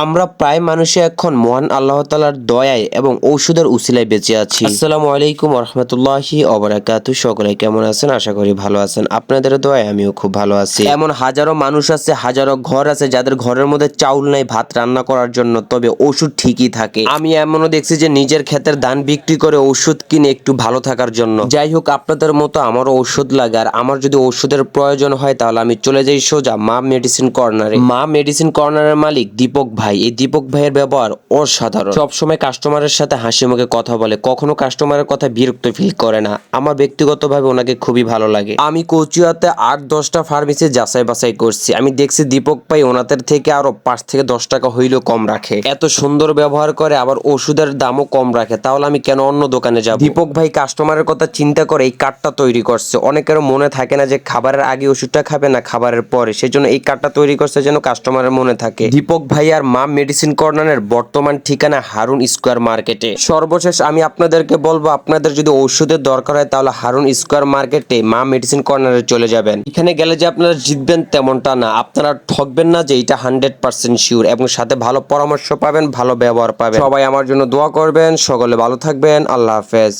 আমরা প্রায় মানুষই এখন মহান আল্লাহ তাআলার দয়ায় এবং ঔষধের উসিলায় বেঁচে আছি। আসসালামু আলাইকুম ওয়া রাহমাতুল্লাহি ওয়া বারাকাতুহু। সকলে কেমন আছেন? আশা করি ভালো আছেন। আপনাদের দয়ায় আমিও খুব ভালো আছি। এমন হাজারো মানুষ আছে, হাজারো ঘর আছে যাদের ঘরের মধ্যে চাউল নাই ভাত রান্না করার জন্য, তবে ওষুধ ঠিকই থাকে। আমি এমনও দেখছি যে নিজের ক্ষেতের ধান বিক্রি করে ওষুধ কিনে একটু ভালো থাকার জন্য। যাই হোক, আপনাদের মতো আমারও ওষুধ লাগে, আর আমার যদি ওষুধের প্রয়োজন হয় তাহলে আমি চলে যাই সোজা মা মেডিসিন কর্নারে। মা মেডিসিন কর্নারের মালিক দীপক ভাই। এই দীপক ভাইয়ের ব্যবহার অসাধারণ। সবসময় কাস্টমারের সাথে হাসি মুখে কথা বলে, কখনো কাস্টমারের কথা বিরক্ত ফিল করে না। আমার ব্যক্তিগতভাবে ওনাকে খুবই ভালো লাগে। আমি কচুয়াতে 8-10টা ফার্মেসি যাচাই বাছাই করছি, আমি দেখছি দীপক ভাই ওনাদের থেকে আরো 5 থেকে 10 টাকা হইলেও কম রাখে। এত সুন্দর ব্যবহার করে, আবার ওষুধের দামও কম রাখে, তাহলে আমি কেন অন্য দোকানে যাব? দীপক ভাই কাস্টমারের কথা চিন্তা করে এই কার্ডটা তৈরি করছে। অনেকের মনে থাকে না যে খাবারের আগে ওষুধটা খাবে না খাবারের পরে, সেজন্য এই কার্ডটা তৈরি করছে যেন কাস্টমারের মনে থাকে। দীপক ভাই আর মা মেডিসিন কর্নারের বর্তমান ঠিকানা হারুন স্কয়ার মার্কেটে। সর্বশেষ আমি আপনাদেরকে বলবো, আপনাদের যদি ঔষধের দরকার হয় তাহলে হারুন স্কয়ার মার্কেটে মা মেডিসিন কর্নারে চলে যাবেন। এখানে গেলে যে আপনারা জিতবেন তেমনটা না, আপনারা ঠকবেন না যে এটা 100% শিওর, এবং সাথে ভালো পরামর্শ পাবেন, ভালো ব্যবহার পাবেন। সবাই আমার জন্য দোয়া করবেন, সকলে ভালো থাকবেন। আল্লাহ হাফেজ।